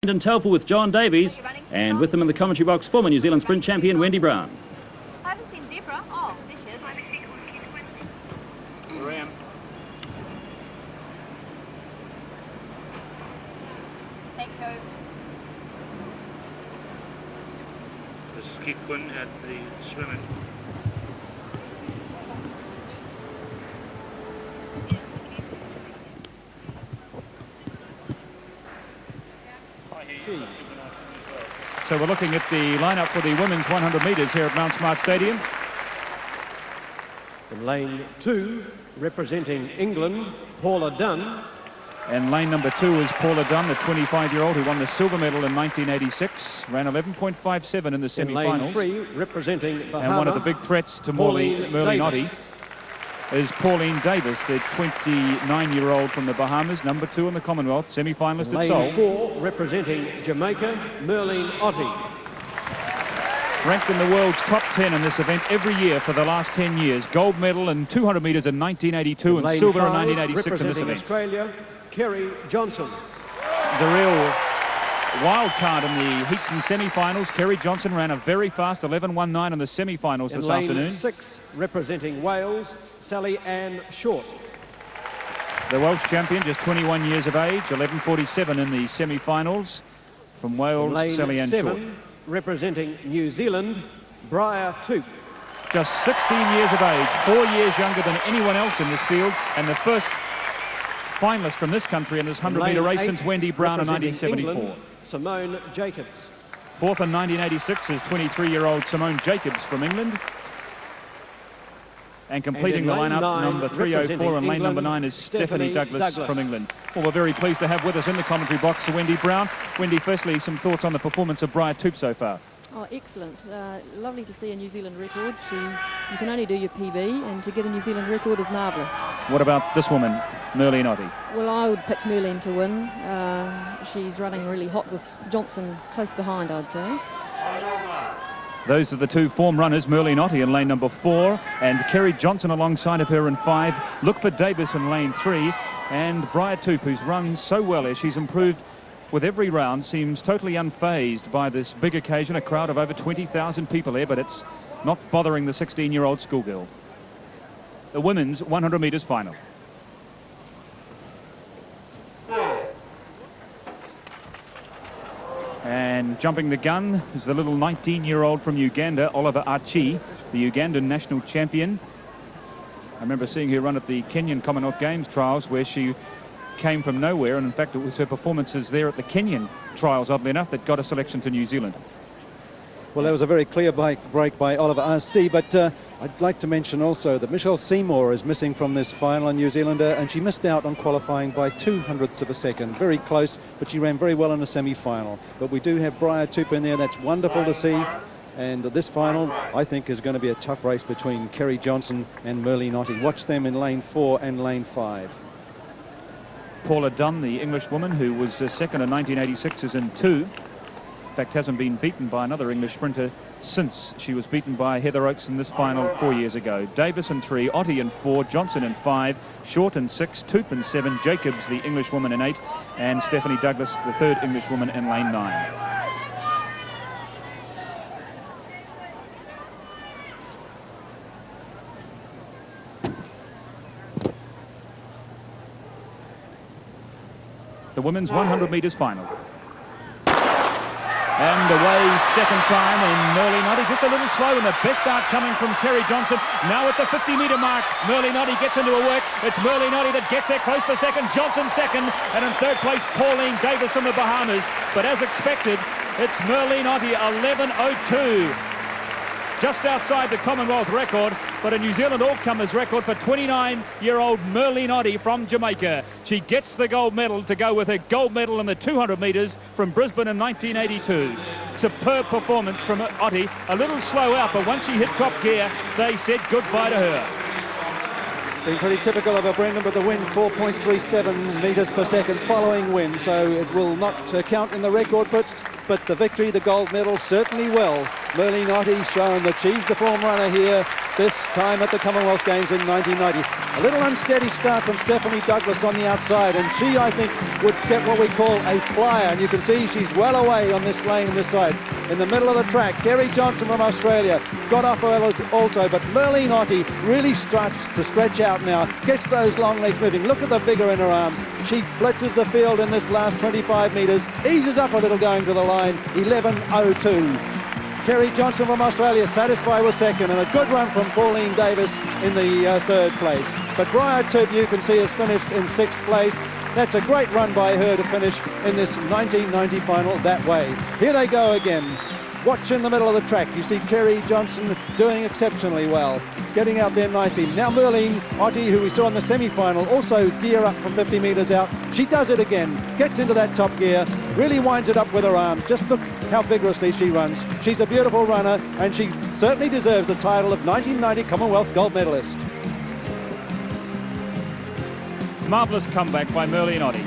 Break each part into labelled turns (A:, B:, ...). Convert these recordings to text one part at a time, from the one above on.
A: And Telford with John Davies, and with them in the commentary box, former New Zealand sprint champion Wendy Brown.
B: I haven't seen Deborah. Oh, there she is.
C: Ram.
B: Thank you.
C: This is Kikun at the swimming.
D: So we're looking at the lineup for the women's 100 metres here at Mount Smart Stadium.
E: In lane 2, representing England, Paula Dunn.
D: And lane number 2 is Paula Dunn, the 25-year-old who won the silver medal in 1986, ran 11.57 in the semi-finals.
E: In lane 3, representing Bahamas,
D: and one of the big threats to Merlene Ottey is Pauline Davis, the 29-year-old from the Bahamas, number 2 in the Commonwealth, semi-finalist at Seoul.
E: Lane 4, representing Jamaica, Merlene Ottey.
D: Ranked in the world's top 10 in this event every year for the last 10 years. Gold medal in 200 metres in 1982 and silver in 1986 in this event.
E: Australia, Kerry Johnson.
D: The real wild card in the heats and semi-finals. Kerry Johnson ran a very fast 11.19 in the semi-finals this afternoon.
E: Lane 6, representing Wales, Sallyanne Short.
D: The Welsh champion, just 21 years of age, 11.47 in the semi-finals. From Wales, Sallyanne Short.
E: Representing New Zealand, Briar Toop.
D: Just 16 years of age, 4 years younger than anyone else in this field, and the first finalist from this country in this 100-metre race since Wendy Brown in 1974.
E: England, Simmone Jacobs.
D: Fourth in 1986 is 23-year-old Simmone Jacobs from England. And completing the lineup, number 304 and lane number 9 is Stephanie Douglas from England. Well, we're very pleased to have with us in the commentary box Wendy Brown. Wendy, firstly, some thoughts on the performance of Briar Toop so far?
F: Oh, excellent. Lovely to see a New Zealand record. You can only do your PB, and to get a New Zealand record is marvellous. What
D: about this woman, Merlene Ottey?
F: Well, I would pick Merlene to win. She's running really hot with Johnson close behind, I'd say.
D: Those are the two form runners, Merlene Ottey in lane number 4 and Kerry Johnson alongside of her in 5. Look for Davis in lane 3, and Briar Toop, who's run so well as she's improved with every round, seems totally unfazed by this big occasion. A crowd of over 20,000 people here, but it's not bothering the 16-year-old schoolgirl. The women's 100 metres final. And jumping the gun is the little 19-year-old from Uganda, Acii, the Ugandan national champion. I remember seeing her run at the Kenyan Commonwealth Games trials, where she came from nowhere, and in fact it was her performances there at the Kenyan trials, oddly enough, that got a selection to New Zealand.
G: Well, there was a very clear break by Acii, but I'd like to mention also that Michelle Seymour is missing from this final, a New Zealander, and she missed out on qualifying by 0.02 of a second. Very close, but she ran very well in the semi-final. But we do have Briar Toop in there. That's wonderful to see. And this final, I think, is going to be a tough race between Kerry Johnson and Merlene Ottey. Watch them in lane 4 and lane 5.
D: Paula Dunn, the English woman who was second in 1986, is in 2. In fact, hasn't been beaten by another English sprinter since she was beaten by Heather Oakes in this final 4 years ago. Davis in 3, Ottey in 4, Johnson in 5, Short in 6, Toop in 7, Jacobs, the English woman, in 8, and Stephanie Douglas, the third English woman, in lane 9. The women's 100 metres final. And away second time, and Merlene Ottey just a little slow, and the best start coming from Kerry Johnson. Now at the 50-metre mark, Merlene Ottey gets into a work. It's Merlene Ottey that gets there close to second, Johnson second, and in third place, Pauline Davis from the Bahamas. But as expected, it's Merlene Ottey, 11.02. Just outside the Commonwealth record, but a New Zealand all-comers record for 29-year-old Merlene Ottey from Jamaica. She gets the gold medal to go with her gold medal in the 200 metres from Brisbane in 1982. Superb performance from Ottey. A little slow out, but once she hit top gear, they said goodbye to her.
G: Been pretty typical of a Brendan, but the wind 4.37 metres per second following wind, so it will not count in the record, but the victory, the gold medal, certainly will. Merlene Ottey showing that she's the form runner here this time at the Commonwealth Games in 1990. A little unsteady start from Stephanie Douglas on the outside, and she, I think, would get what we call a flyer, and you can see she's well away on this lane this side. In the middle of the track, Kerry Johnson from Australia got off also, but Merlene Ottey really starts to stretch out now, gets those long legs moving. Look at the vigour in her arms. She blitzes the field in this last 25 metres, eases up a little going to the line, 11.02. Kerry Johnson from Australia satisfied with second, and a good run from Pauline Davis in the third place. But Briar Toop, you can see, has finished in sixth place. That's a great run by her to finish in this 1990 final that way. Here they go again. Watch in the middle of the track. You see Kerry Johnson doing exceptionally well, getting out there nicely. Now Merlene Ottey, who we saw in the semi-final, also gear up from 50 metres out. She does it again, gets into that top gear, really winds it up with her arms. Just look how vigorously she runs. She's a beautiful runner, and she certainly deserves the title of 1990 Commonwealth gold medalist.
D: Marvellous comeback by Merlene Ottey.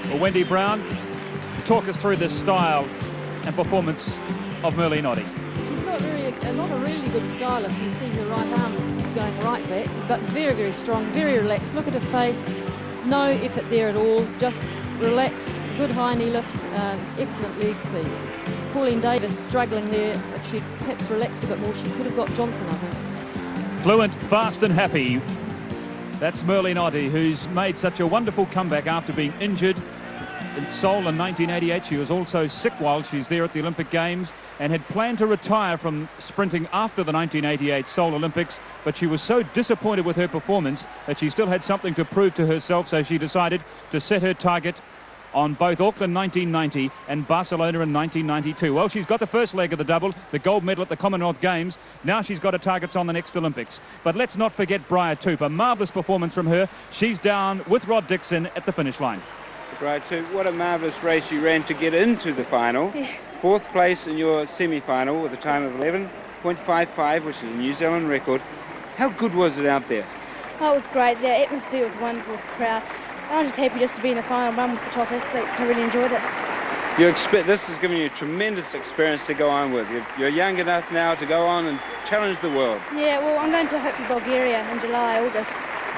D: Well, Wendy Brown, talk us through the style and performance of Merlene Ottey.
F: She's not a really good stylist. You see her right arm going right back, but very, very strong, very relaxed. Look at her face. No effort there at all, just relaxed, good high knee lift, excellent leg speed. Pauline Davis struggling there. If she'd perhaps relaxed a bit more, she could have got Johnson, I think.
D: Fluent, fast and happy. That's Merlene Ottey, who's made such a wonderful comeback after being injured in Seoul in 1988. She was also sick while she's there at the Olympic Games and had planned to retire from sprinting after the 1988 Seoul Olympics, but she was so disappointed with her performance that she still had something to prove to herself, so she decided to set her target on both Auckland 1990 and Barcelona in 1992. Well, she's got the first leg of the double, the gold medal at the Commonwealth Games. Now she's got her targets on the next Olympics. But let's not forget Briar Toop, a marvellous performance from her. She's down with Rod Dixon at the finish line.
H: Briar Toop, what a marvellous race you ran to get into the final.
I: Yeah.
H: Fourth place in your semi-final with a time of 11.55, which is a New Zealand record. How good was it out there?
I: Oh, it was great. The atmosphere was wonderful, the crowd. I was just happy just to be in the final run with the top athletes. I really enjoyed it.
H: This has given you a tremendous experience to go on with. You're young enough now to go on and challenge the world.
I: Yeah, well, I'm going to hopefully Bulgaria in July, August.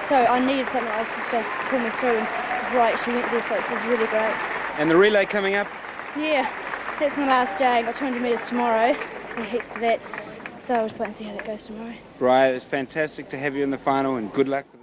I: So I needed something else just to pull me through. And before I actually went there, so it's really great.
H: And the relay coming up?
I: Yeah, that's my last day. I've got 200 metres tomorrow. The heats for that. So I'll just wait and see how that goes tomorrow.
H: Briar, it's fantastic to have you in the final, and good luck with it.